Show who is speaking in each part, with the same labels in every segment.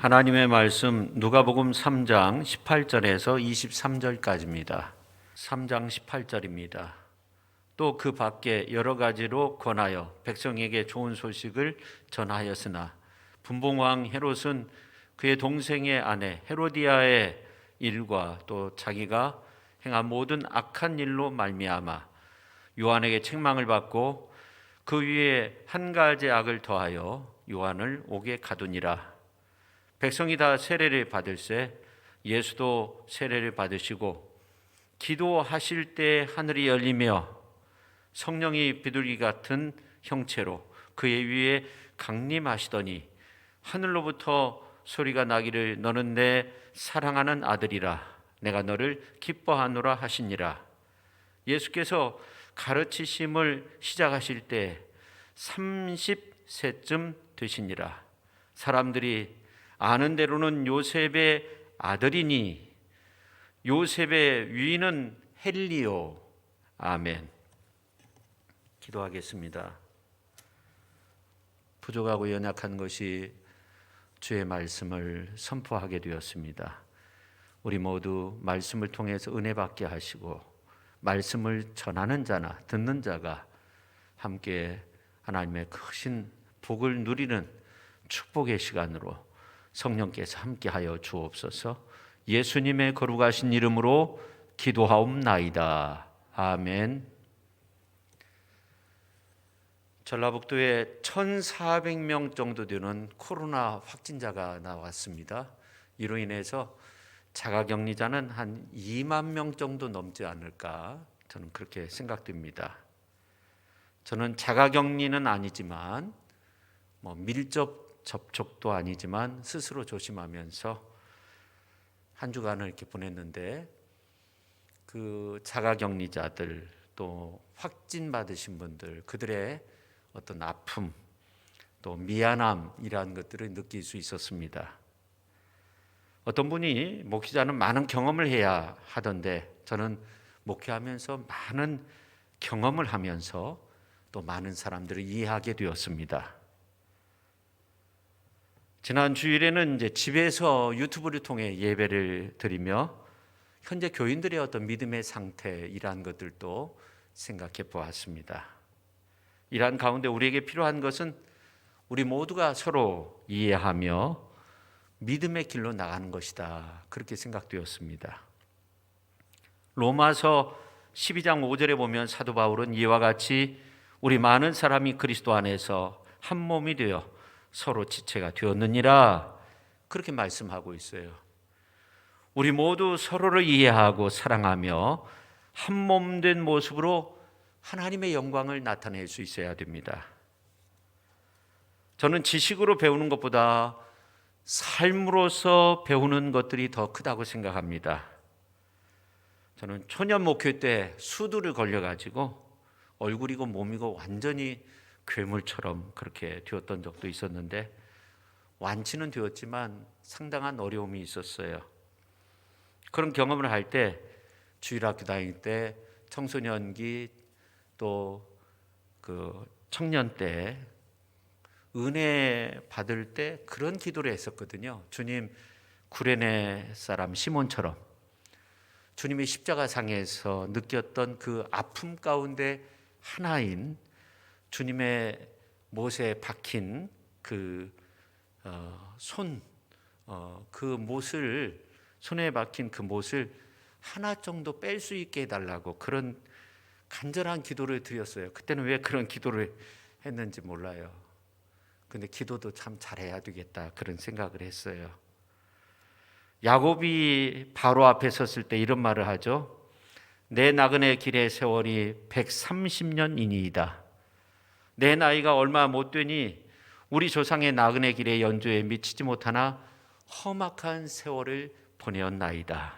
Speaker 1: 하나님의 말씀 누가복음 3장 18절에서 23절까지입니다. 3장 18절입니다. 또 그 밖에 여러 가지로 권하여 백성에게 좋은 소식을 전하였으나 분봉왕 헤롯은 그의 동생의 아내 헤로디아의 일과 또 자기가 행한 모든 악한 일로 말미암아 요한에게 책망을 받고 그 위에 한 가지 악을 더하여 요한을 옥에 가두니라. 백성이 다 세례를 받을새 예수도 세례를 받으시고 기도하실 때 하늘이 열리며 성령이 비둘기 같은 형체로 그의 위에 강림하시더니 하늘로부터 소리가 나기를 너는 내 사랑하는 아들이라 내가 너를 기뻐하노라 하시니라. 예수께서 가르치심을 시작하실 때 30세쯤 되시니라. 사람들이 아는 대로는 요셉의 아들이니 요셉의 위는 헬리오. 아멘. 기도하겠습니다. 부족하고 연약한 것이 주의 말씀을 선포하게 되었습니다. 우리 모두 말씀을 통해서 은혜 받게 하시고 말씀을 전하는 자나 듣는 자가 함께 하나님의 크신 복을 누리는 축복의 시간으로 성령께서 함께하여 주옵소서. 예수님의 거룩하신 이름으로 기도하옵나이다. 아멘. 전라북도에 1,400명 정도 되는 코로나 확진자가 나왔습니다. 이로 인해서 자가격리자는 한 2만 명 정도 넘지 않을까 저는 그렇게 생각됩니다. 저는 자가격리는 아니지만 밀접 접촉도 아니지만 스스로 조심하면서 한 주간을 이렇게 보냈는데 그 자가격리자들 또 확진 받으신 분들 그들의 어떤 아픔 또 미안함이라는 것들을 느낄 수 있었습니다. 어떤 분이 목회자는 많은 경험을 해야 하던데 저는 목회하면서 많은 경험을 하면서 또 많은 사람들을 이해하게 되었습니다. 지난 주일에는 이제 집에서 유튜브를 통해 예배를 드리며 현재 교인들의 어떤 믿음의 상태 이러한 것들도 생각해 보았습니다. 이러한 가운데 우리에게 필요한 것은 우리 모두가 서로 이해하며 믿음의 길로 나가는 것이다. 그렇게 생각되었습니다. 로마서 12장 5절에 보면 사도 바울은 이와 같이 우리 많은 사람이 그리스도 안에서 한 몸이 되어 서로 지체가 되었느니라 그렇게 말씀하고 있어요. 우리 모두 서로를 이해하고 사랑하며 한 몸 된 모습으로 하나님의 영광을 나타낼 수 있어야 됩니다. 저는 지식으로 배우는 것보다 삶으로서 배우는 것들이 더 크다고 생각합니다. 저는 초년 목회 때 수두를 걸려가지고 얼굴이고 몸이고 완전히 괴물처럼 그렇게 되었던 적도 있었는데 완치는 되었지만 상당한 어려움이 있었어요. 그런 경험을 할 때 주일학교 다닐 때 청소년기 또 그 청년 때 은혜 받을 때 그런 기도를 했었거든요. 주님, 구레네 사람 시몬처럼 주님이 십자가상에서 느꼈던 그 아픔 가운데 하나인 주님의 못에 박힌 그 못을 손에 박힌 그 못을 하나 정도 뺄 수 있게 해달라고 그런 간절한 기도를 드렸어요. 그때는 왜 그런 기도를 했는지 몰라요. 근데 기도도 참 잘해야 되겠다 그런 생각을 했어요. 야곱이 바로 앞에 섰을 때 이런 말을 하죠. 내 나그네 길의 세월이 130년이니이다. 내 나이가 얼마 못 되니 우리 조상의 나그네 길의 연주에 미치지 못하나 험악한 세월을 보내었나이다.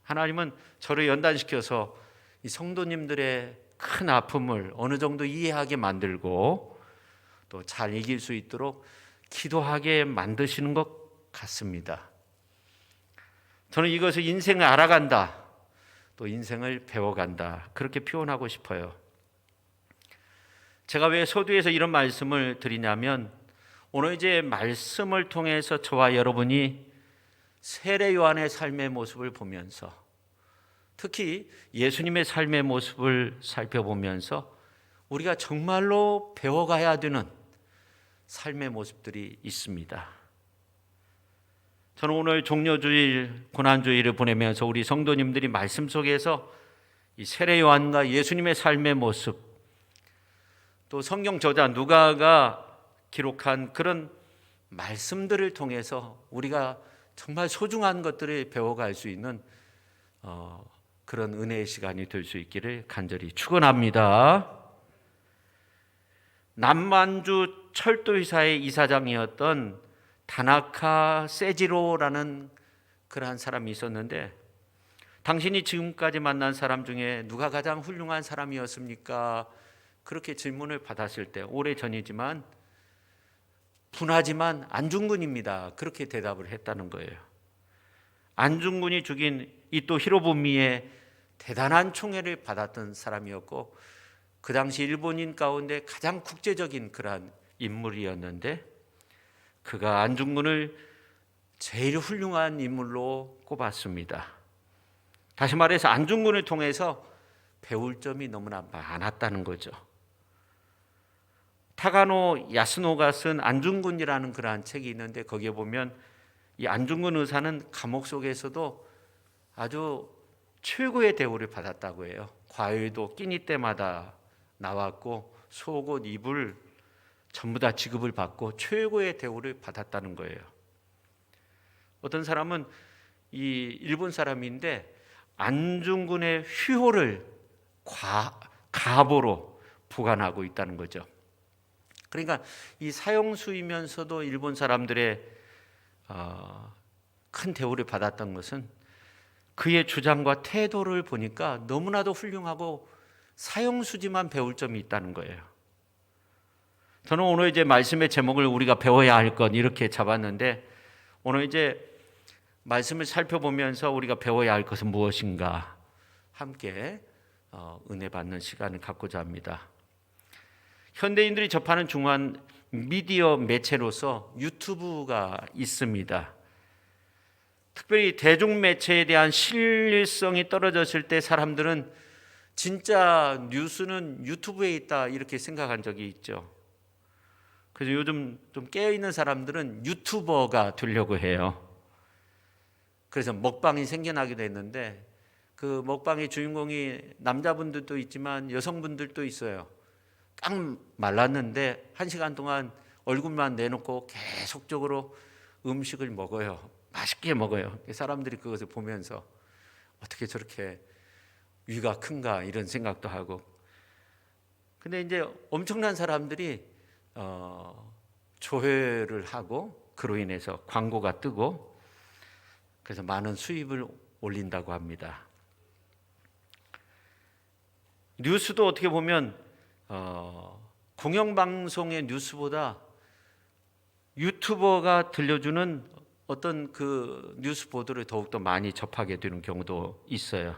Speaker 1: 하나님은 저를 연단시켜서 이 성도님들의 큰 아픔을 어느 정도 이해하게 만들고 또 잘 이길 수 있도록 기도하게 만드시는 것 같습니다. 저는 이것을 인생을 알아간다, 또 인생을 배워간다 그렇게 표현하고 싶어요. 제가 왜 서두에서 이런 말씀을 드리냐면 오늘 이제 말씀을 통해서 저와 여러분이 세례 요한의 삶의 모습을 보면서, 특히 예수님의 삶의 모습을 살펴보면서 우리가 정말로 배워가야 되는 삶의 모습들이 있습니다. 저는 오늘 종려주일, 고난주일을 보내면서 우리 성도님들이 말씀 속에서 이 세례 요한과 예수님의 삶의 모습, 또 성경 저자 누가가 기록한 그런 말씀들을 통해서 우리가 정말 소중한 것들을 배워갈 수 있는 그런 은혜의 시간이 될 수 있기를 간절히 축원합니다. 남만주 철도회사의 이사장이었던 다나카 세지로라는 그러한 사람이 있었는데, 당신이 지금까지 만난 사람 중에 누가 가장 훌륭한 사람이었습니까? 그렇게 질문을 받았을 때, 오래전이지만 분하지만 안중근입니다. 그렇게 대답을 했다는 거예요. 안중근이 죽인 이토 히로부미의 대단한 총애를 받았던 사람이었고, 그 당시 일본인 가운데 가장 국제적인 그러한 인물이었는데, 그가 안중근을 제일 훌륭한 인물로 꼽았습니다. 다시 말해서 안중근을 통해서 배울 점이 너무나 많았다는 거죠. 타가노 야스노가 쓴 안중근이라는 그러한 책이 있는데, 거기에 보면 이 안중근 의사는 감옥 속에서도 아주 최고의 대우를 받았다고 해요. 과일도 끼니 때마다 나왔고 속옷, 이불 전부 다 지급을 받고 최고의 대우를 받았다는 거예요. 어떤 사람은 이 일본 사람인데 안중근의 휘호를 가보로 보관하고 있다는 거죠. 그러니까 이 사형수이면서도 일본 사람들의 큰 대우를 받았던 것은 그의 주장과 태도를 보니까 너무나도 훌륭하고 사형수지만 배울 점이 있다는 거예요. 저는 오늘 이제 말씀의 제목을 우리가 배워야 할 것 이렇게 잡았는데, 오늘 이제 말씀을 살펴보면서 우리가 배워야 할 것은 무엇인가 함께 은혜 받는 시간을 갖고자 합니다. 현대인들이 접하는 중요한 미디어 매체로서 유튜브가 있습니다. 특별히 대중매체에 대한 신뢰성이 떨어졌을 때 사람들은 진짜 뉴스는 유튜브에 있다 이렇게 생각한 적이 있죠. 그래서 요즘 좀 깨어있는 사람들은 유튜버가 되려고 해요. 그래서 먹방이 생겨나기도 했는데, 그 먹방의 주인공이 남자분들도 있지만 여성분들도 있어요. 깡 말랐는데 1시간 동안 얼굴만 내놓고 계속적으로 음식을 먹어요. 맛있게 먹어요. 사람들이 그것을 보면서 어떻게 저렇게 위가 큰가 이런 생각도 하고. 근데 이제 엄청난 사람들이 조회를 하고 그로 인해서 광고가 뜨고 그래서 많은 수입을 올린다고 합니다. 뉴스도 어떻게 보면 공영방송의 뉴스보다 유튜버가 들려주는 어떤 그 뉴스 보도를 더욱더 많이 접하게 되는 경우도 있어요.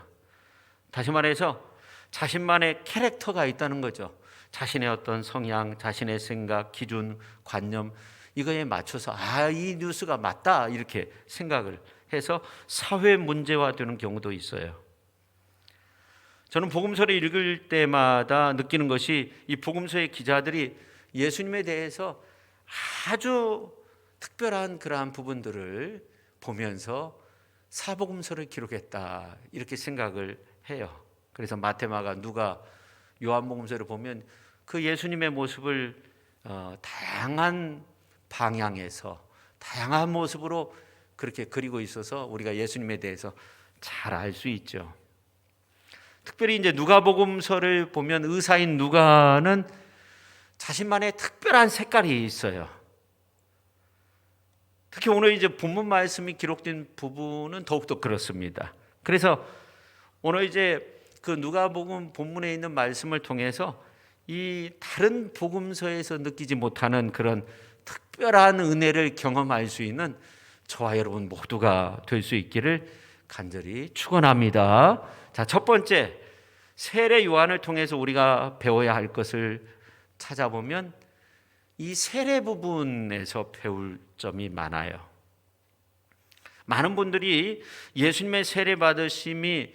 Speaker 1: 다시 말해서 자신만의 캐릭터가 있다는 거죠. 자신의 어떤 성향, 자신의 생각, 기준, 관념 이거에 맞춰서 이 뉴스가 맞다 이렇게 생각을 해서 사회 문제화되는 경우도 있어요. 저는 복음서를 읽을 때마다 느끼는 것이 이 복음서의 기자들이 예수님에 대해서 아주 특별한 그러한 부분들을 보면서 사복음서를 기록했다 이렇게 생각을 해요. 그래서 마태마가 누가 요한복음서를 보면 그 예수님의 모습을 다양한 방향에서 다양한 모습으로 그렇게 그리고 있어서 우리가 예수님에 대해서 잘 알 수 있죠. 특별히 이제 누가복음서를 보면 의사인 누가는 자신만의 특별한 색깔이 있어요. 특히 오늘 이제 본문 말씀이 기록된 부분은 더욱더 그렇습니다. 그래서 오늘 이제 그 누가복음 본문에 있는 말씀을 통해서 이 다른 복음서에서 느끼지 못하는 그런 특별한 은혜를 경험할 수 있는 저와 여러분 모두가 될 수 있기를 간절히 축원합니다. 자, 첫 번째 세례 요한을 통해서 우리가 배워야 할 것을 찾아보면 이 세례 부분에서 배울 점이 많아요. 많은 분들이 예수님의 세례 받으심이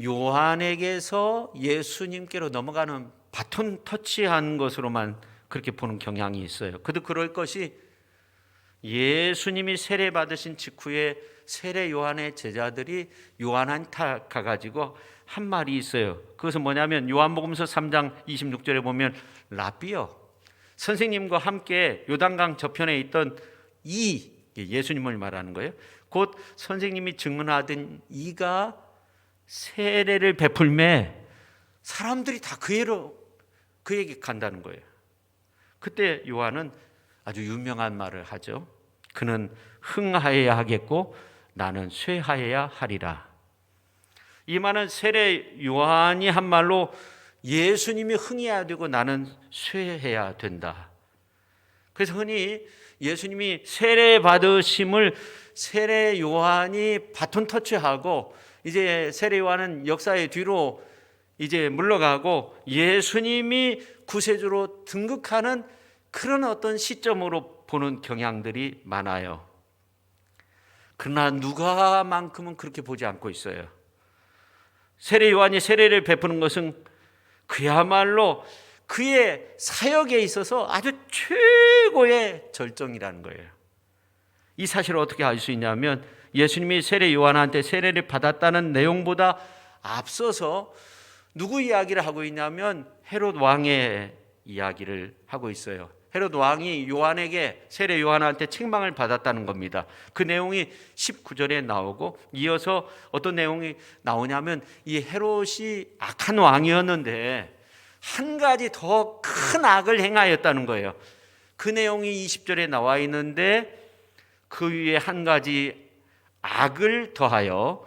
Speaker 1: 요한에게서 예수님께로 넘어가는 바톤 터치한 것으로만 그렇게 보는 경향이 있어요. 그럴 것이 예수님이 세례 받으신 직후에 세례 요한의 제자들이 요한한테 가가지고 한 말이 있어요. 그것은 뭐냐면 요한복음서 3장 26절에 보면 라비여, 선생님과 함께 요단강 저편에 있던 예수님을 말하는 거예요. 곧 선생님이 증언하던 이가 세례를 베풀매 사람들이 다 그에게 간다는 거예요. 그때 요한은 아주 유명한 말을 하죠. 그는 흥하여야 하겠고 나는 쇠하여야 하리라. 이 말은 세례 요한이 한 말로 예수님이 흥해야 되고 나는 쇠해야 된다. 그래서 흔히 예수님이 세례 받으심을 세례 요한이 바톤 터치하고 이제 세례 요한은 역사의 뒤로 이제 물러가고 예수님이 구세주로 등극하는 그런 어떤 시점으로 보는 경향들이 많아요. 그러나 누가만큼은 그렇게 보지 않고 있어요. 세례 요한이 세례를 베푸는 것은 그야말로 그의 사역에 있어서 아주 최고의 절정이라는 거예요. 이 사실을 어떻게 알 수 있냐면 예수님이 세례 요한한테 세례를 받았다는 내용보다 앞서서 누구 이야기를 하고 있냐면 헤롯 왕의 이야기를 하고 있어요. 헤롯 왕이 요한에게 세례 요한한테 책망을 받았다는 겁니다. 그 내용이 19절에 나오고 이어서 어떤 내용이 나오냐면 이 헤롯이 악한 왕이었는데 한 가지 더 큰 악을 행하였다는 거예요. 그 내용이 20절에 나와 있는데 그 위에 한 가지 악을 더하여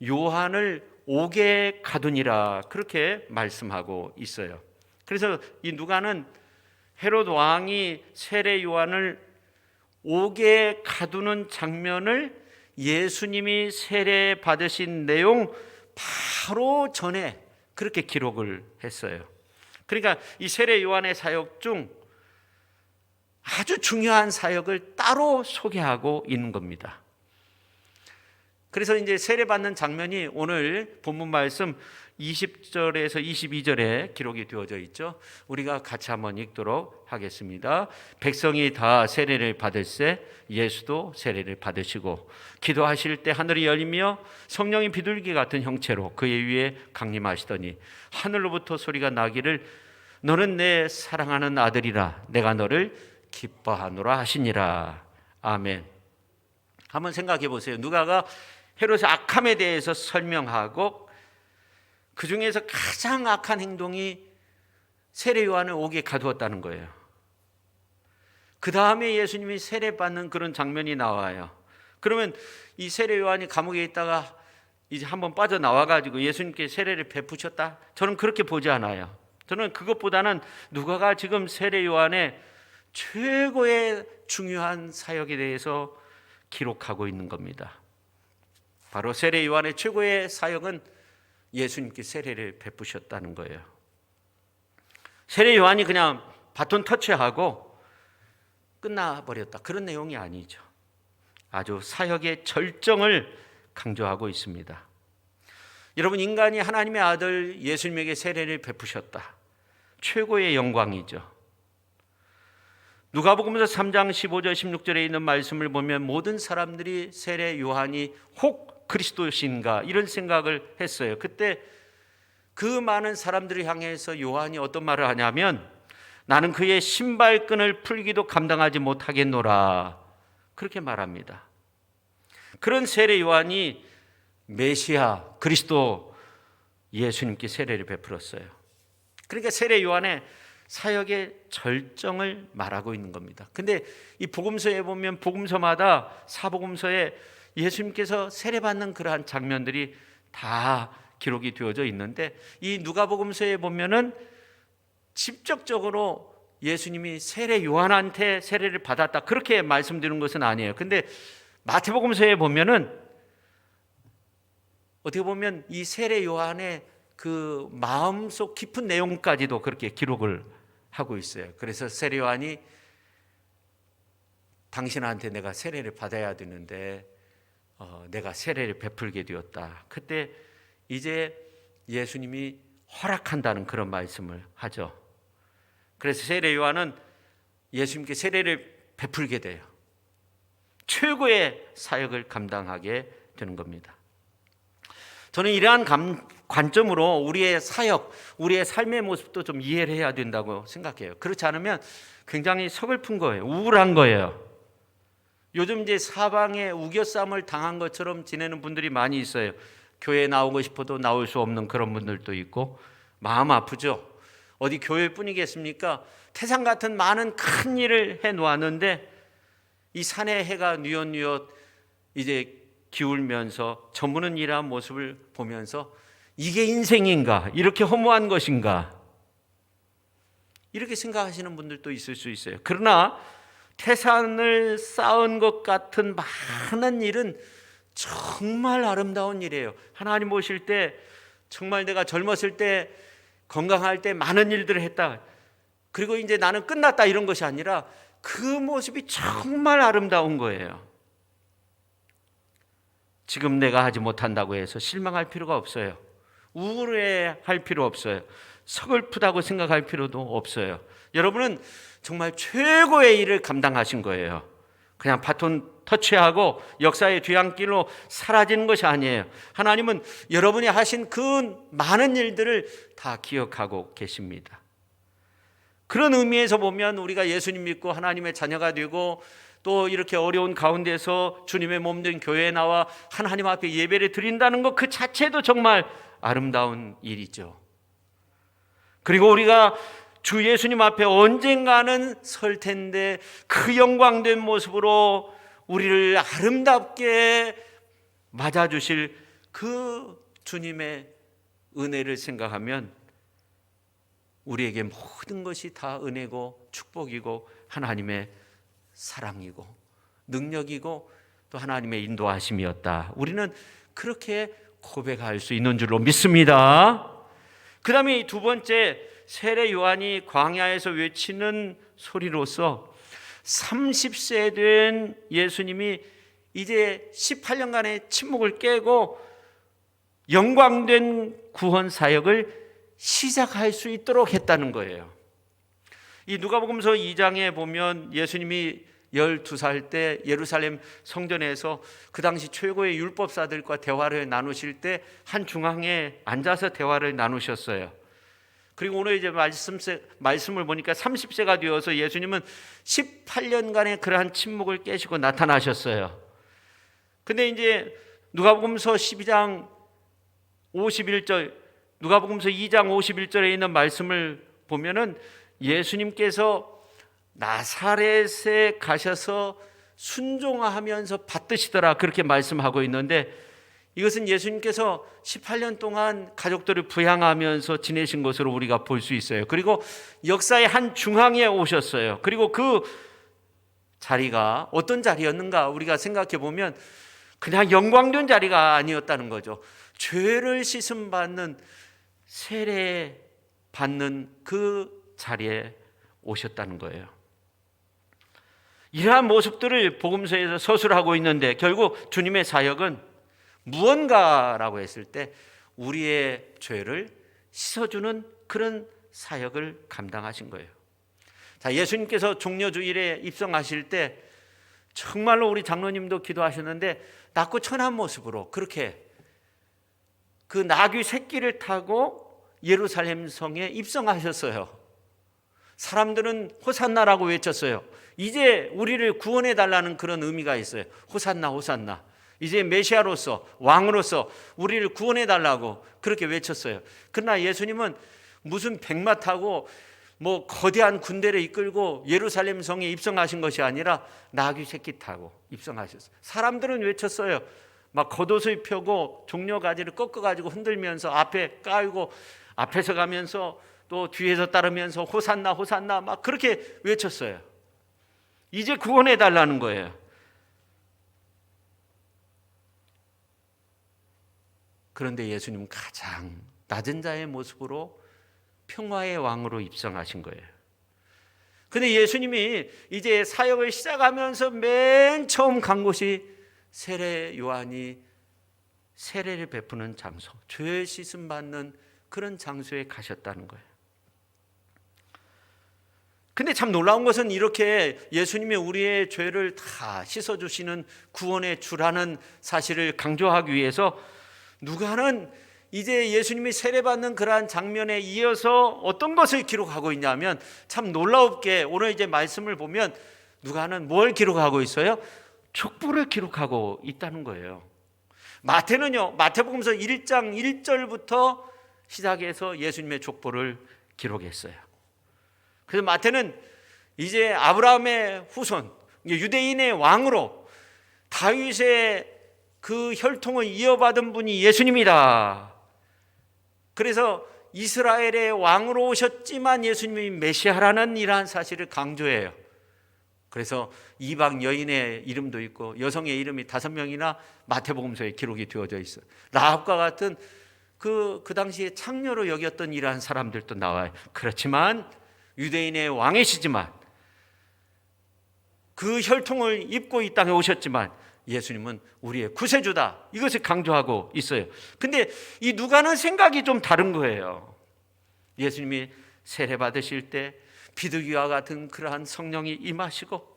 Speaker 1: 요한을 옥에 가두니라 그렇게 말씀하고 있어요. 그래서 이 누가는 헤롯 왕이 세례 요한을 옥에 가두는 장면을 예수님이 세례 받으신 내용 바로 전에 그렇게 기록을 했어요. 그러니까 이 세례 요한의 사역 중 아주 중요한 사역을 따로 소개하고 있는 겁니다. 그래서 이제 세례 받는 장면이 오늘 본문 말씀 20절에서 22절에 기록이 되어져 있죠. 우리가 같이 한번 읽도록 하겠습니다. 백성이 다 세례를 받을새 예수도 세례를 받으시고 기도하실 때 하늘이 열리며 성령이 비둘기 같은 형체로 그의 위에 강림하시더니 하늘로부터 소리가 나기를 너는 내 사랑하는 아들이라 내가 너를 기뻐하노라 하시니라. 아멘. 한번 생각해 보세요. 누가가 헤롯의 악함에 대해서 설명하고 그 중에서 가장 악한 행동이 세례 요한을 옥에 가두었다는 거예요. 그 다음에 예수님이 세례받는 그런 장면이 나와요. 그러면 이 세례 요한이 감옥에 있다가 이제 한번 빠져나와가지고 예수님께 세례를 베푸셨다? 저는 그렇게 보지 않아요. 저는 그것보다는 누가가 지금 세례 요한의 최고의 중요한 사역에 대해서 기록하고 있는 겁니다. 바로 세례 요한의 최고의 사역은 예수님께 세례를 베푸셨다는 거예요. 세례 요한이 그냥 바톤 터치하고 끝나버렸다 그런 내용이 아니죠. 아주 사역의 절정을 강조하고 있습니다. 여러분, 인간이 하나님의 아들 예수님에게 세례를 베푸셨다. 최고의 영광이죠. 누가복음서 3장 15절 16절에 있는 말씀을 보면 모든 사람들이 세례 요한이 혹 그리스도신가 이런 생각을 했어요. 그때 그 많은 사람들을 향해서 요한이 어떤 말을 하냐면 나는 그의 신발끈을 풀기도 감당하지 못하겠노라 그렇게 말합니다. 그런 세례 요한이 메시아 그리스도 예수님께 세례를 베풀었어요. 그러니까 세례 요한의 사역의 절정을 말하고 있는 겁니다. 근데 이 복음서에 보면 복음서마다 사복음서에 예수님께서 세례받는 그러한 장면들이 다 기록이 되어져 있는데 이 누가복음서에 보면은 직접적으로 예수님이 세례 요한한테 세례를 받았다 그렇게 말씀드리는 것은 아니에요. 근데 마태복음서에 보면은 어떻게 보면 이 세례 요한의 그 마음속 깊은 내용까지도 그렇게 기록을 하고 있어요. 그래서 세례 요한이 당신한테 내가 세례를 받아야 되는데 내가 세례를 베풀게 되었다. 그때 이제 예수님이 허락한다는 그런 말씀을 하죠. 그래서 세례 요한은 예수님께 세례를 베풀게 돼요. 최고의 사역을 감당하게 되는 겁니다. 저는 이러한 관점으로 우리의 사역, 우리의 삶의 모습도 좀 이해를 해야 된다고 생각해요. 그렇지 않으면 굉장히 서글픈 거예요. 우울한 거예요. 요즘 이제 사방에 우겨쌈을 당한 것처럼 지내는 분들이 많이 있어요. 교회에 나오고 싶어도 나올 수 없는 그런 분들도 있고 마음 아프죠. 어디 교회뿐이겠습니까? 태산 같은 많은 큰 일을 해놓았는데 이 산의 해가 뉘엿뉘엿 이제 기울면서 저무는 이러한 모습을 보면서 이게 인생인가? 이렇게 허무한 것인가? 이렇게 생각하시는 분들도 있을 수 있어요. 그러나 태산을 쌓은 것 같은 많은 일은 정말 아름다운 일이에요. 하나님 보실 때 정말 내가 젊었을 때 건강할 때 많은 일들을 했다. 그리고 이제 나는 끝났다 이런 것이 아니라 그 모습이 정말 아름다운 거예요. 지금 내가 하지 못한다고 해서 실망할 필요가 없어요. 우울해할 필요 없어요. 서글프다고 생각할 필요도 없어요. 여러분은 정말 최고의 일을 감당하신 거예요. 그냥 바톤 터치하고 역사의 뒤안길로 사라지는 것이 아니에요. 하나님은 여러분이 하신 그 많은 일들을 다 기억하고 계십니다. 그런 의미에서 보면 우리가 예수님 믿고 하나님의 자녀가 되고 또 이렇게 어려운 가운데서 주님의 몸된 교회에 나와 하나님 앞에 예배를 드린다는 것 그 자체도 정말 아름다운 일이죠. 그리고 우리가 주 예수님 앞에 언젠가는 설 텐데 그 영광된 모습으로 우리를 아름답게 맞아주실 그 주님의 은혜를 생각하면 우리에게 모든 것이 다 은혜고 축복이고 하나님의 사랑이고 능력이고 또 하나님의 인도하심이었다. 우리는 그렇게 고백할 수 있는 줄로 믿습니다. 그 다음에 두 번째, 세례 요한이 광야에서 외치는 소리로서 30세 된 예수님이 이제 18년간의 침묵을 깨고 영광된 구원 사역을 시작할 수 있도록 했다는 거예요. 이 누가복음서 2장에 보면 예수님이 12살 때 예루살렘 성전에서 그 당시 최고의 율법사들과 대화를 나누실 때 한 중앙에 앉아서 대화를 나누셨어요. 그리고 오늘 이제 말씀을 보니까 30세가 되어서 예수님은 18년간의 그러한 침묵을 깨시고 나타나셨어요. 근데 이제 누가복음서 12장 51절, 누가복음서 2장 51절에 있는 말씀을 보면은 예수님께서 나사렛에 가셔서 순종하면서 받드시더라 그렇게 말씀하고 있는데 이것은 예수님께서 18년 동안 가족들을 부양하면서 지내신 것으로 우리가 볼 수 있어요. 그리고 역사의 한 중앙에 오셨어요. 그리고 그 자리가 어떤 자리였는가 우리가 생각해 보면 그냥 영광된 자리가 아니었다는 거죠. 죄를 씻음 받는 세례 받는 그 자리에 오셨다는 거예요. 이러한 모습들을 복음서에서 서술하고 있는데 결국 주님의 사역은 무언가라고 했을 때 우리의 죄를 씻어주는 그런 사역을 감당하신 거예요. 자, 예수님께서 종려주일에 입성하실 때 정말로 우리 장로님도 기도하셨는데 낮고 천한 모습으로 그렇게 그 나귀 새끼를 타고 예루살렘 성에 입성하셨어요. 사람들은 호산나라고 외쳤어요. 이제 우리를 구원해 달라는 그런 의미가 있어요. 호산나 호산나. 이제 메시아로서 왕으로서 우리를 구원해 달라고 그렇게 외쳤어요. 그러나 예수님은 무슨 백마 타고 뭐 거대한 군대를 이끌고 예루살렘 성에 입성하신 것이 아니라 나귀 새끼 타고 입성하셨어요. 사람들은 외쳤어요. 막 겉옷을 펴고 종려가지를 꺾어가지고 흔들면서 앞에 까이고 앞에서 가면서 또 뒤에서 따르면서 호산나 호산나 막 그렇게 외쳤어요. 이제 구원해 달라는 거예요. 그런데 예수님은 가장 낮은 자의 모습으로 평화의 왕으로 입성하신 거예요. 근데 예수님이 이제 사역을 시작하면서 맨 처음 간 곳이 세례 요한이 세례를 베푸는 장소, 죄 씻음 받는 그런 장소에 가셨다는 거예요. 근데 참 놀라운 것은 이렇게 예수님이 우리의 죄를 다 씻어주시는 구원의 주라는 사실을 강조하기 위해서 누가는 이제 예수님이 세례받는 그러한 장면에 이어서 어떤 것을 기록하고 있냐면, 참 놀라웁게 오늘 이제 말씀을 보면 누가는 뭘 기록하고 있어요? 족보를 기록하고 있다는 거예요. 마태는요, 마태복음서 1장 1절부터 시작해서 예수님의 족보를 기록했어요. 그래서 마태는 이제 아브라함의 후손, 유대인의 왕으로 다윗의 그 혈통을 이어받은 분이 예수님이다. 그래서 이스라엘의 왕으로 오셨지만 예수님이 메시아라는 이러한 사실을 강조해요. 그래서 이방 여인의 이름도 있고 여성의 이름이 5명이나 마태복음서에 기록이 되어져 있어요. 라합과 같은 그 당시에 창녀로 여겼던 이러한 사람들도 나와요. 그렇지만 유대인의 왕이시지만 그 혈통을 입고 이 땅에 오셨지만 예수님은 우리의 구세주다, 이것을 강조하고 있어요. 근데 이 누가는 생각이 좀 다른 거예요. 예수님이 세례 받으실 때 비둘기와 같은 그러한 성령이 임하시고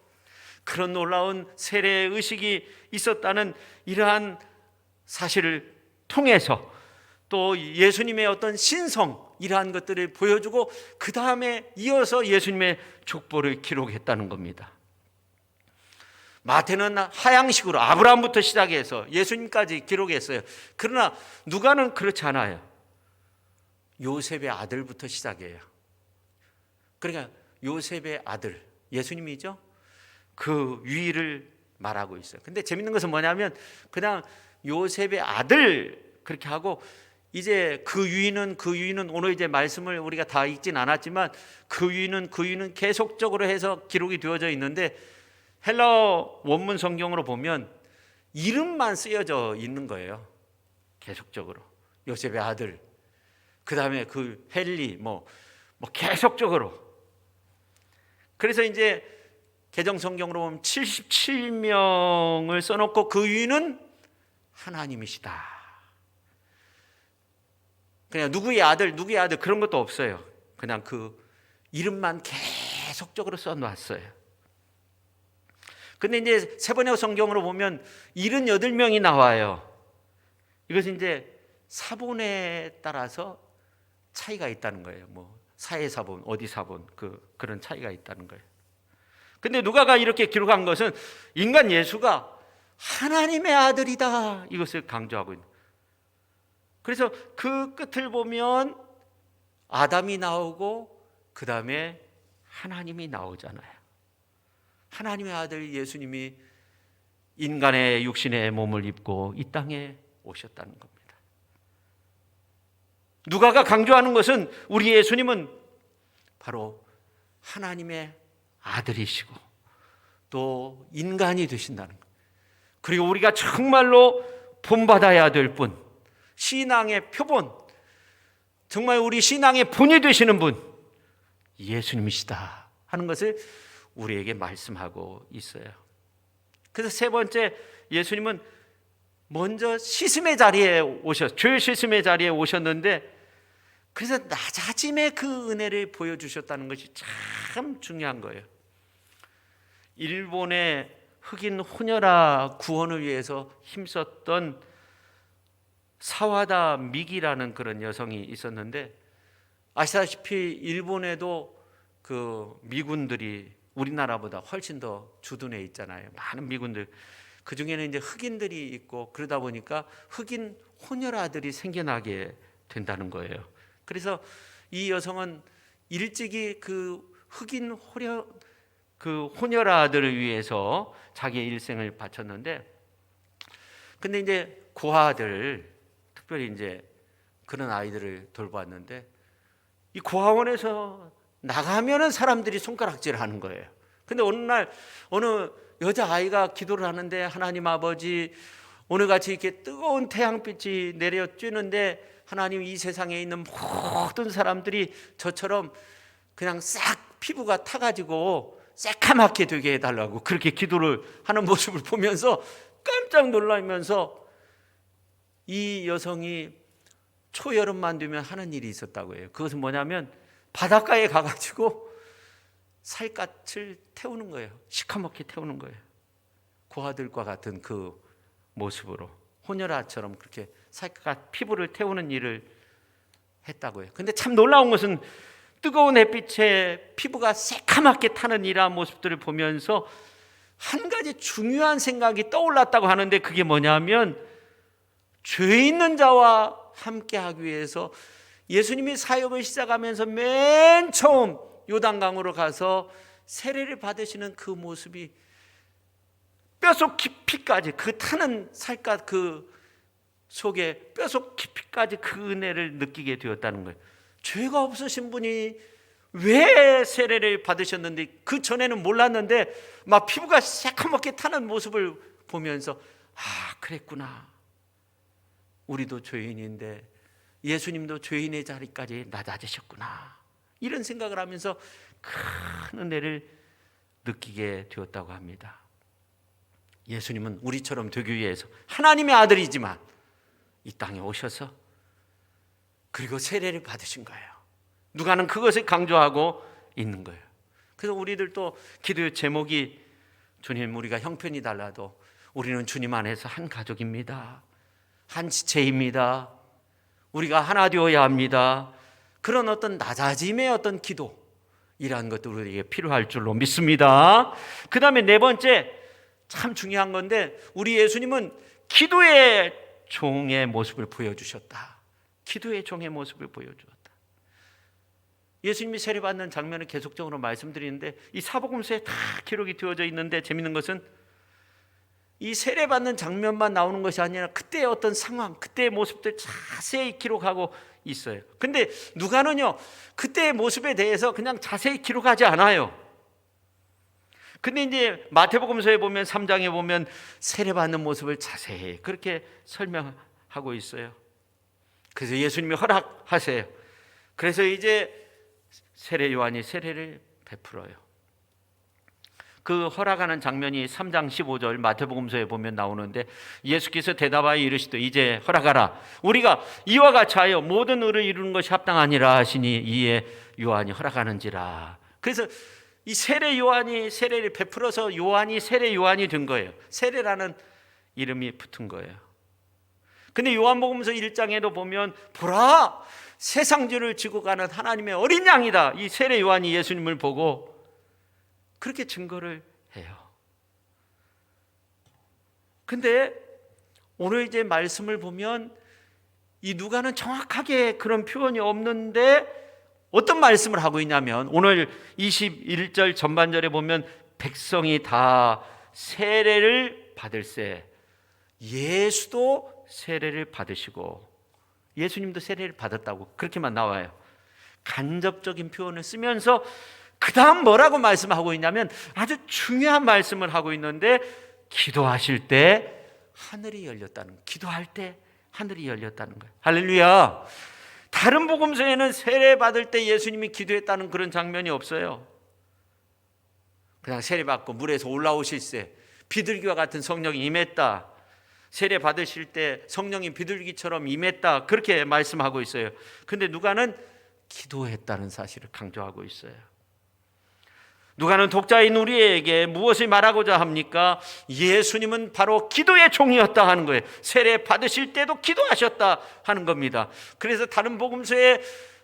Speaker 1: 그런 놀라운 세례의 의식이 있었다는 이러한 사실을 통해서 또 예수님의 어떤 신성, 이러한 것들을 보여주고 그 다음에 이어서 예수님의 족보를 기록했다는 겁니다. 마태는 하향식으로 아브라함부터 시작해서 예수님까지 기록했어요. 그러나 누가는 그렇지 않아요. 요셉의 아들부터 시작해요. 그러니까 요셉의 아들, 예수님이죠. 그 위를 말하고 있어요. 근데 재밌는 것은 뭐냐면 그냥 요셉의 아들 그렇게 하고 이제 그 유인은 오늘 이제 말씀을 우리가 다 읽진 않았지만 그 유인은 계속적으로 해서 기록이 되어져 있는데 헬라어 원문 성경으로 보면 이름만 쓰여져 있는 거예요. 계속적으로 요셉의 아들, 그 다음에 그 헬리 뭐 계속적으로. 그래서 이제 개정 성경으로 보면 77명을 써놓고 그 유인은 하나님이시다. 그냥 누구의 아들 그런 것도 없어요. 그냥 그 이름만 계속적으로 써놨어요. 근데 이제 세번역 성경으로 보면 78명이 나와요. 이것은 이제 사본에 따라서 차이가 있다는 거예요. 뭐 사회 사본, 어디 사본 그런 차이가 있다는 거예요. 근데 누가가 이렇게 기록한 것은 인간 예수가 하나님의 아들이다, 이것을 강조하고 있는. 그래서 그 끝을 보면 아담이 나오고 그 다음에 하나님이 나오잖아요. 하나님의 아들 예수님이 인간의 육신의 몸을 입고 이 땅에 오셨다는 겁니다. 누가가 강조하는 것은 우리 예수님은 바로 하나님의 아들이시고 또 인간이 되신다는 것. 그리고 우리가 정말로 본받아야 될 분, 신앙의 표본, 정말 우리 신앙의 본이 되시는 분 예수님이시다 하는 것을 우리에게 말씀하고 있어요. 그래서 세 번째, 예수님은 먼저 씻음의 자리에 죄 씻음의 자리에 오셨는데 그래서 낮아짐의 그 은혜를 보여주셨다는 것이 참 중요한 거예요. 일본의 흑인 혼혈아 구원을 위해서 힘썼던 사와다 미기라는 그런 여성이 있었는데, 아시다시피 일본에도 그 미군들이 우리나라보다 훨씬 더 주둔해 있잖아요. 많은 미군들. 그 중에는 이제 흑인들이 있고 그러다 보니까 흑인 혼혈아들이 생겨나게 된다는 거예요. 그래서 이 여성은 일찍이 그 흑인 혼혈아들을 위해서 자기의 일생을 바쳤는데, 근데 이제 고아들, 특별히 이제 그런 아이들을 돌보았는데 이 고아원에서 나가면은 사람들이 손가락질 하는 거예요. 근데 어느 날 어느 여자아이가 기도를 하는데, 하나님 아버지, 오늘같이 이렇게 뜨거운 태양빛이 내려 쬐는데 하나님, 이 세상에 있는 모든 사람들이 저처럼 그냥 싹 피부가 타가지고 새카맣게 되게 해달라고 그렇게 기도를 하는 모습을 보면서 깜짝 놀라면서 이 여성이 초여름만 되면 하는 일이 있었다고 해요. 그것은 뭐냐면 바닷가에 가가지고 살갗을 태우는 거예요. 시커멓게 태우는 거예요. 고아들과 같은 그 모습으로 호녀라처럼 그렇게 살갗 피부를 태우는 일을 했다고 해요. 근데 참 놀라운 것은 뜨거운 햇빛에 피부가 새카맣게 타는 이러한 모습들을 보면서 한 가지 중요한 생각이 떠올랐다고 하는데 그게 뭐냐면 죄 있는 자와 함께 하기 위해서 예수님이 사역을 시작하면서 맨 처음 요단강으로 가서 세례를 받으시는 그 모습이 뼛속 깊이까지 그 타는 살갗 그 속에 뼛속 깊이까지 그 은혜를 느끼게 되었다는 거예요. 죄가 없으신 분이 왜 세례를 받으셨는데 그 전에는 몰랐는데 막 피부가 새카맣게 타는 모습을 보면서 아 그랬구나. 우리도 죄인인데 예수님도 죄인의 자리까지 낮아지셨구나. 이런 생각을 하면서 큰 은혜를 느끼게 되었다고 합니다. 예수님은 우리처럼 되기 위해서 하나님의 아들이지만 이 땅에 오셔서 그리고 세례를 받으신 거예요. 누가는 그것을 강조하고 있는 거예요. 그래서 우리들도 기도의 제목이 주님 우리가 형편이 달라도 우리는 주님 안에서 한 가족입니다. 한 지체입니다. 우리가 하나 되어야 합니다. 그런 어떤 낮아짐의 어떤 기도 이러한 것도 우리에게 필요할 줄로 믿습니다. 그 다음에 네 번째 참 중요한 건데 우리 예수님은 기도의 종의 모습을 보여주셨다. 기도의 종의 모습을 보여주었다. 예수님이 세례받는 장면을 계속적으로 말씀드리는데 이 사복음서에 다 기록이 되어져 있는데 재밌는 것은 이 세례받는 장면만 나오는 것이 아니라 그때의 어떤 상황, 그때의 모습들 자세히 기록하고 있어요. 근데 누가는요 그때의 모습에 대해서 그냥 자세히 기록하지 않아요. 근데 이제 마태복음서에 보면 3장에 보면 세례받는 모습을 자세히 그렇게 설명하고 있어요. 그래서 예수님이 허락하세요. 그래서 이제 세례 요한이 세례를 베풀어요. 그 허락하는 장면이 3장 15절 마태복음서에 보면 나오는데 예수께서 대답하여 이르시되 이제 허락하라. 우리가 이와 같이 하여 모든 의를 이루는 것이 합당하니라 하시니 이에 요한이 허락하는지라. 그래서 이 세례 요한이 세례를 베풀어서 요한이 세례 요한이 된 거예요. 세례라는 이름이 붙은 거예요. 근데 요한복음서 1장에도 보면 보라 세상 죄를 지고 가는 하나님의 어린 양이다. 이 세례 요한이 예수님을 보고 그렇게 증거를 해요. 근데 오늘 이제 말씀을 보면 이 누가는 정확하게 그런 표현이 없는데 어떤 말씀을 하고 있냐면 오늘 21절 전반절에 보면 백성이 다 세례를 받을세 예수도 세례를 받으시고 예수님도 세례를 받았다고 그렇게만 나와요. 간접적인 표현을 쓰면서 그 다음 뭐라고 말씀하고 있냐면 아주 중요한 말씀을 하고 있는데 기도하실 때 하늘이 열렸다는 기도할 때 하늘이 열렸다는 거예요. 할렐루야. 다른 복음서에는 세례 받을 때 예수님이 기도했다는 그런 장면이 없어요. 그냥 세례 받고 물에서 올라오실세 비둘기와 같은 성령이 임했다. 세례 받으실 때 성령이 비둘기처럼 임했다. 그렇게 말씀하고 있어요. 근데 누가는 기도했다는 사실을 강조하고 있어요. 누가는 독자인 우리에게 무엇을 말하고자 합니까? 예수님은 바로 기도의 종이었다 하는 거예요. 세례 받으실 때도 기도하셨다 하는 겁니다. 그래서 다른 복음서에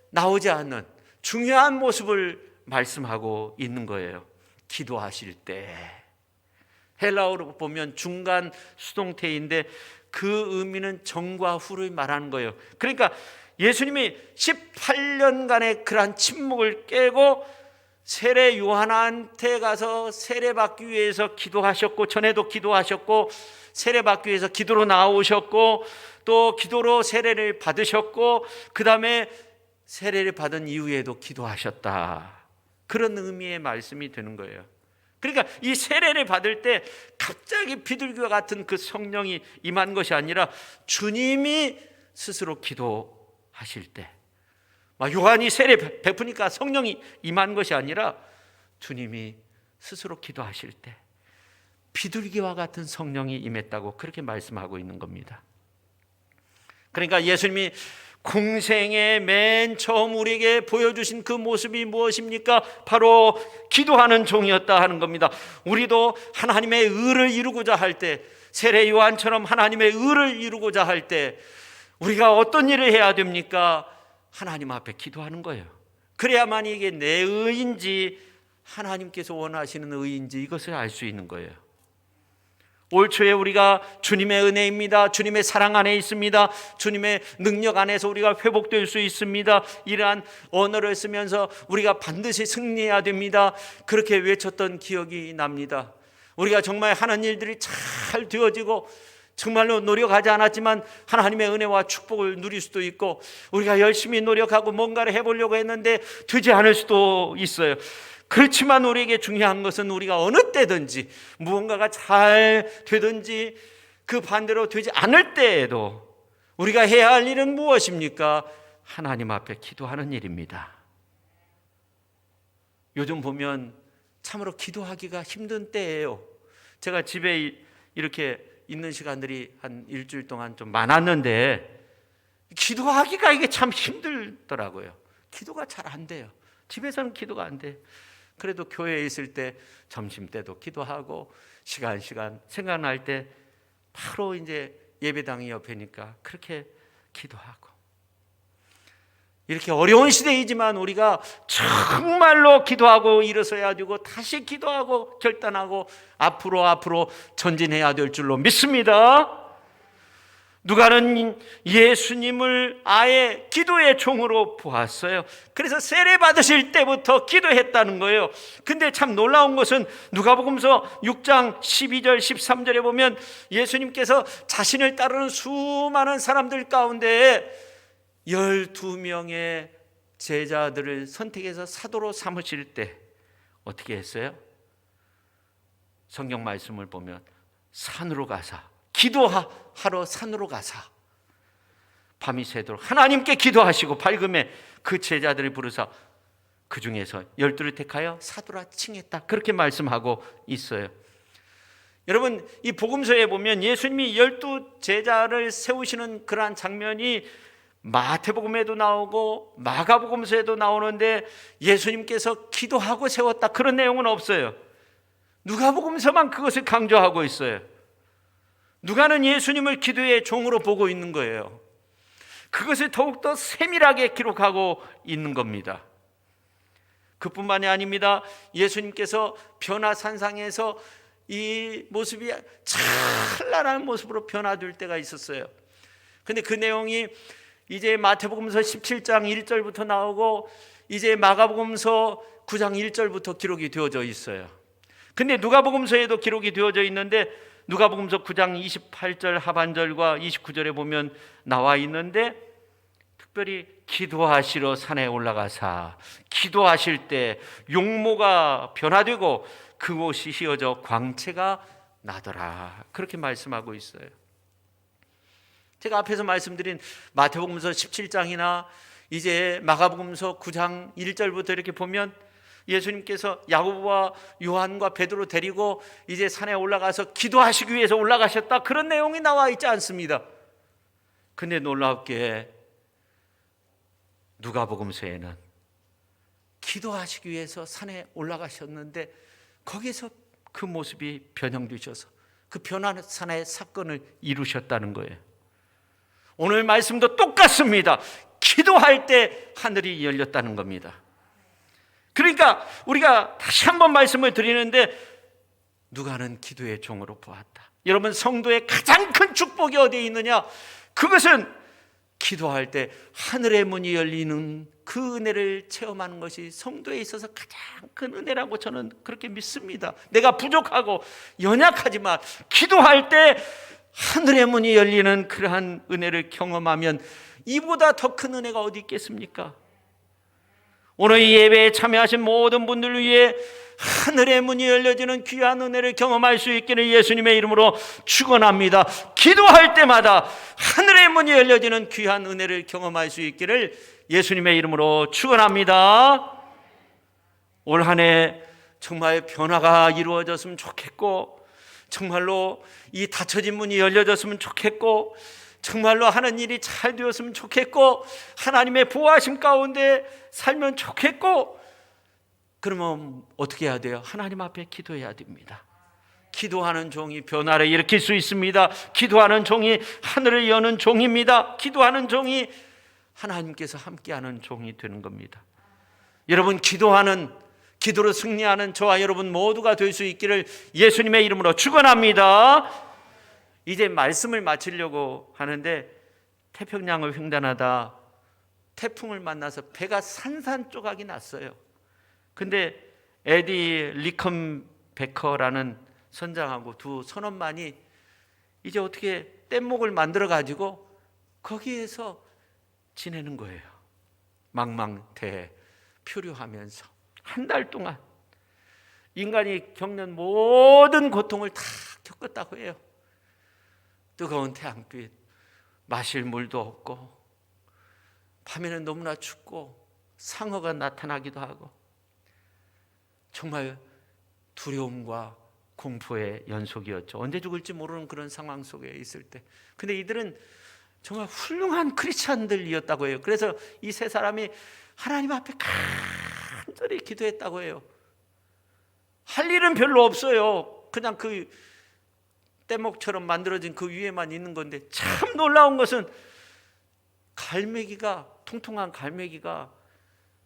Speaker 1: 나오지 않는 중요한 모습을 말씀하고 있는 거예요. 기도하실 때 헬라어로 보면 중간 수동태인데 그 의미는 전과 후를 말하는 거예요. 그러니까 예수님이 18년간의 그러한 침묵을 깨고 세례 요한한테 가서 세례 받기 위해서 기도하셨고 전에도 기도하셨고 세례 받기 위해서 기도로 나오셨고 또 기도로 세례를 받으셨고 그 다음에 세례를 받은 이후에도 기도하셨다. 그런 의미의 말씀이 되는 거예요. 그러니까 이 세례를 받을 때 갑자기 비둘기와 같은 그 성령이 임한 것이 아니라 주님이 스스로 기도하실 때 요한이 세례 베푸니까 성령이 임한 것이 아니라 주님이 스스로 기도하실 때 비둘기와 같은 성령이 임했다고 그렇게 말씀하고 있는 겁니다. 그러니까 예수님이 공생의 맨 처음 우리에게 보여주신 그 모습이 무엇입니까? 바로 기도하는 종이었다 하는 겁니다. 우리도 하나님의 의를 이루고자 할 때, 세례 요한처럼 하나님의 의를 이루고자 할 때 우리가 어떤 일을 해야 됩니까? 하나님 앞에 기도하는 거예요. 그래야만 이게 내 의인지 하나님께서 원하시는 의인지 이것을 알 수 있는 거예요. 올 초에 우리가 주님의 은혜입니다. 주님의 사랑 안에 있습니다. 주님의 능력 안에서 우리가 회복될 수 있습니다. 이러한 언어를 쓰면서 우리가 반드시 승리해야 됩니다. 그렇게 외쳤던 기억이 납니다. 우리가 정말 하는 일들이 잘 되어지고 정말로 노력하지 않았지만 하나님의 은혜와 축복을 누릴 수도 있고, 우리가 열심히 노력하고 뭔가를 해보려고 했는데 되지 않을 수도 있어요. 그렇지만 우리에게 중요한 것은 우리가 어느 때든지 무언가가 잘 되든지 그 반대로 되지 않을 때에도 우리가 해야 할 일은 무엇입니까? 하나님 앞에 기도하는 일입니다. 요즘 보면 참으로 기도하기가 힘든 때예요. 제가 집에 이렇게 있는 시간들이 한 일주일 동안 좀 많았는데 기도하기가 이게 참 힘들더라고요. 기도가 잘 안 돼요. 집에서는 기도가 안 돼요. 그래도 교회에 있을 때 점심 때도 기도하고 시간 생각날 때 바로 이제 예배당이 옆에니까 그렇게 기도하고, 이렇게 어려운 시대이지만 우리가 정말로 기도하고 일어서야 되고 다시 기도하고 결단하고 앞으로 전진해야 될 줄로 믿습니다. 누가는 예수님을 아예 기도의 종으로 보았어요. 그래서 세례 받으실 때부터 기도했다는 거예요. 근데 참 놀라운 것은 누가복음서 6장 12절 13절에 보면 예수님께서 자신을 따르는 수많은 사람들 가운데 12명의 제자들을 선택해서 사도로 삼으실 때 어떻게 했어요? 성경 말씀을 보면 산으로 가사, 기도하러 산으로 가사 밤이 새도록 하나님께 기도하시고 밝음에 그 제자들을 부르사 그 중에서 12를 택하여 사도라 칭했다, 그렇게 말씀하고 있어요. 여러분, 이 복음서에 보면 예수님이 12 제자를 세우시는 그러한 장면이 마태복음에도 나오고 마가복음서에도 나오는데 예수님께서 기도하고 세웠다 그런 내용은 없어요. 누가복음서만 그것을 강조하고 있어요. 누가는 예수님을 기도의 종으로 보고 있는 거예요. 그것을 더욱더 세밀하게 기록하고 있는 겁니다. 그뿐만이 아닙니다. 예수님께서 변화산상에서 이 모습이 찬란한 모습으로 변화될 때가 있었어요. 근데 그 내용이 이제 마태복음서 17장 1절부터 나오고 이제 마가복음서 9장 1절부터 기록이 되어져 있어요. 근데 누가복음서에도 기록이 되어져 있는데 누가복음서 9장 28절 하반절과 29절에 보면 나와 있는데, 특별히 기도하시러 산에 올라가사 기도하실 때 용모가 변화되고 그곳이 휘어져 광채가 나더라, 그렇게 말씀하고 있어요. 제가 앞에서 말씀드린 마태복음서 17장이나 이제 마가복음서 9장 1절부터 이렇게 보면 예수님께서 야고보와 요한과 베드로 데리고 이제 산에 올라가서 기도하시기 위해서 올라가셨다, 그런 내용이 나와 있지 않습니다. 근데 놀랍게 누가복음서에는 기도하시기 위해서 산에 올라가셨는데 거기서 그 모습이 변형되셔서 그 변화산의 사건을 이루셨다는 거예요. 오늘 말씀도 똑같습니다. 기도할 때 하늘이 열렸다는 겁니다. 그러니까 우리가 다시 한번 말씀을 드리는데 누가는 기도의 종으로 보았다. 여러분, 성도의 가장 큰 축복이 어디에 있느냐? 그것은 기도할 때 하늘의 문이 열리는 그 은혜를 체험하는 것이 성도에 있어서 가장 큰 은혜라고 저는 그렇게 믿습니다. 내가 부족하고 연약하지만 기도할 때 하늘의 문이 열리는 그러한 은혜를 경험하면 이보다 더 큰 은혜가 어디 있겠습니까? 오늘 이 예배에 참여하신 모든 분들을 위해 하늘의 문이 열려지는 귀한 은혜를 경험할 수 있기를 예수님의 이름으로 축원합니다. 기도할 때마다 하늘의 문이 열려지는 귀한 은혜를 경험할 수 있기를 예수님의 이름으로 축원합니다. 올 한 해 정말 변화가 이루어졌으면 좋겠고, 정말로 이 닫혀진 문이 열려졌으면 좋겠고, 정말로 하는 일이 잘 되었으면 좋겠고, 하나님의 보호하심 가운데 살면 좋겠고, 그러면 어떻게 해야 돼요? 하나님 앞에 기도해야 됩니다. 기도하는 종이 변화를 일으킬 수 있습니다. 기도하는 종이 하늘을 여는 종입니다. 기도하는 종이 하나님께서 함께하는 종이 되는 겁니다. 여러분, 기도로 승리하는 저와 여러분 모두가 될 수 있기를 예수님의 이름으로 축원합니다. 이제 말씀을 마치려고 하는데, 태평양을 횡단하다 태풍을 만나서 배가 산산조각이 났어요. 근데 에디 리컨베커라는 선장하고 두 선원만이 이제 어떻게 뗏목을 만들어 가지고 거기에서 지내는 거예요. 망망대해 표류하면서 한 달 동안 인간이 겪는 모든 고통을 다 겪었다고 해요. 뜨거운 태양빛, 마실 물도 없고, 밤에는 너무나 춥고 상어가 나타나기도 하고, 정말 두려움과 공포의 연속이었죠. 언제 죽을지 모르는 그런 상황 속에 있을 때. 근데 이들은 정말 훌륭한 크리스찬들이었다고 해요. 그래서 이 세 사람이 하나님 앞에 간절히 기도했다고 해요. 할 일은 별로 없어요. 그냥 그 뗏목처럼 만들어진 그 위에만 있는 건데, 참 놀라운 것은 통통한 갈매기가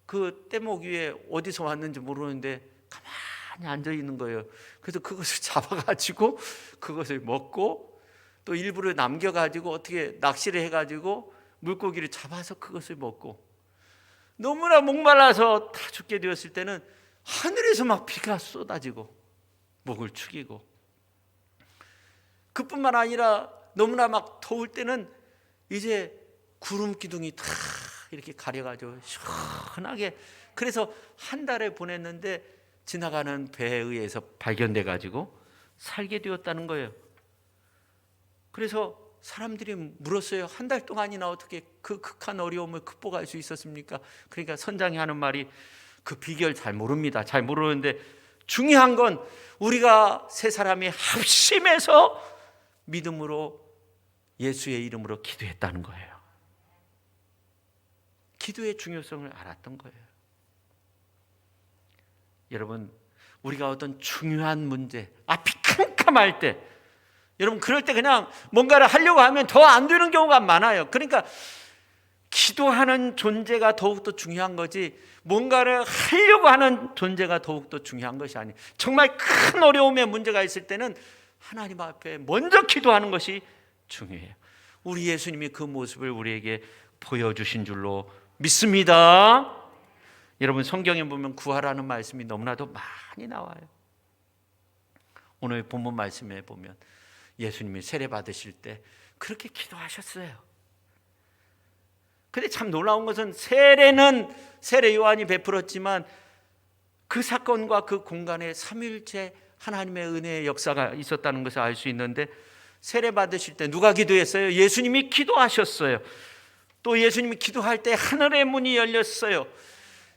Speaker 1: 그 뗏목 위에 어디서 왔는지 모르는데 가만히 앉아 있는 거예요. 그래서 그것을 잡아가지고 그것을 먹고, 또 일부러 남겨가지고 어떻게 낚시를 해가지고 물고기를 잡아서 그것을 먹고, 너무나 목말라서 다 죽게 되었을 때는 하늘에서 막 비가 쏟아지고 목을 축이고, 그뿐만 아니라 너무나 막 더울 때는 이제 구름 기둥이 다 이렇게 가려가지고 시원하게, 그래서 한 달을 보냈는데 지나가는 배에 의해서 발견돼 가지고 살게 되었다는 거예요. 그래서 사람들이 물었어요. 한 달 동안이나 어떻게 그 극한 어려움을 극복할 수 있었습니까? 그러니까 선장이 하는 말이, 그 비결 잘 모릅니다. 잘 모르는데 중요한 건 우리가 세 사람이 합심해서 믿음으로 예수의 이름으로 기도했다는 거예요. 기도의 중요성을 알았던 거예요. 여러분, 우리가 어떤 중요한 문제, 앞이 캄캄할 때, 여러분 그럴 때 그냥 뭔가를 하려고 하면 더 안 되는 경우가 많아요. 그러니까 기도하는 존재가 더욱더 중요한 거지, 뭔가를 하려고 하는 존재가 더욱더 중요한 것이 아니에요. 정말 큰 어려움에 문제가 있을 때는 하나님 앞에 먼저 기도하는 것이 중요해요. 우리 예수님이 그 모습을 우리에게 보여주신 줄로 믿습니다. 여러분, 성경에 보면 구하라는 말씀이 너무나도 많이 나와요. 오늘 본문 말씀에 보면 예수님이 세례 받으실 때 그렇게 기도하셨어요. 근데 참 놀라운 것은 세례는 세례 요한이 베풀었지만 그 사건과 그 공간에 삼위일체 하나님의 은혜의 역사가 있었다는 것을 알 수 있는데, 세례 받으실 때 누가 기도했어요? 예수님이 기도하셨어요. 또 예수님이 기도할 때 하늘의 문이 열렸어요.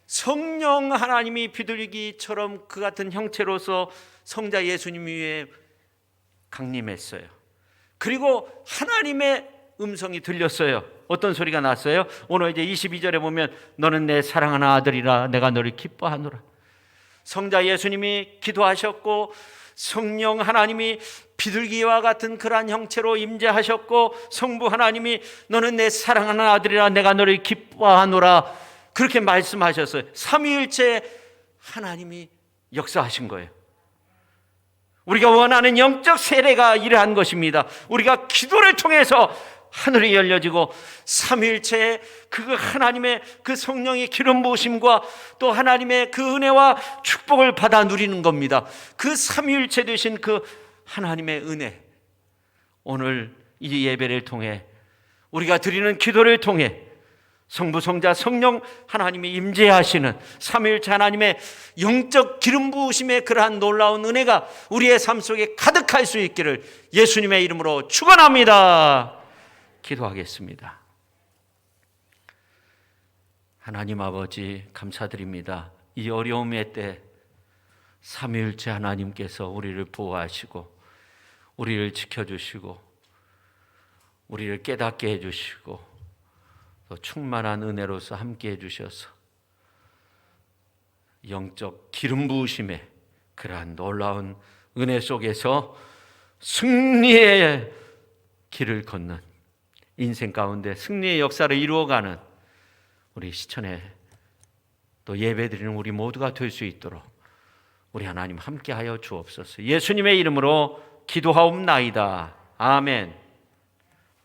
Speaker 1: 성령 하나님이 비둘기처럼 그 같은 형체로서 성자 예수님 위에 강림했어요. 그리고 하나님의 음성이 들렸어요. 어떤 소리가 났어요? 오늘 이제 22절에 보면 너는 내 사랑하는 아들이라 내가 너를 기뻐하노라. 성자 예수님이 기도하셨고, 성령 하나님이 비둘기와 같은 그러한 형체로 임재하셨고, 성부 하나님이 너는 내 사랑하는 아들이라 내가 너를 기뻐하노라, 그렇게 말씀하셨어요. 삼위일체 하나님이 역사하신 거예요. 우리가 원하는 영적 세례가 이러한 것입니다. 우리가 기도를 통해서 하늘이 열려지고 삼위일체의 그 하나님의 그 성령의 기름 부으심과 또 하나님의 그 은혜와 축복을 받아 누리는 겁니다. 그 삼위일체 되신 그 하나님의 은혜, 오늘 이 예배를 통해 우리가 드리는 기도를 통해 성부, 성자, 성령 하나님이 임재하시는 삼위일체 하나님의 영적 기름 부으심의 그러한 놀라운 은혜가 우리의 삶 속에 가득할 수 있기를 예수님의 이름으로 축원합니다. 기도하겠습니다. 하나님 아버지 감사드립니다. 이 어려움의 때 삼위일체 하나님께서 우리를 보호하시고 우리를 지켜주시고 우리를 깨닫게 해주시고 또 충만한 은혜로서 함께 해주셔서 영적 기름 부으심에 그러한 놀라운 은혜 속에서 승리의 길을 걷는 인생 가운데 승리의 역사를 이루어가는 우리 시천에 또 예배드리는 우리 모두가 될 수 있도록 우리 하나님 함께하여 주옵소서. 예수님의 이름으로 기도하옵나이다. 아멘.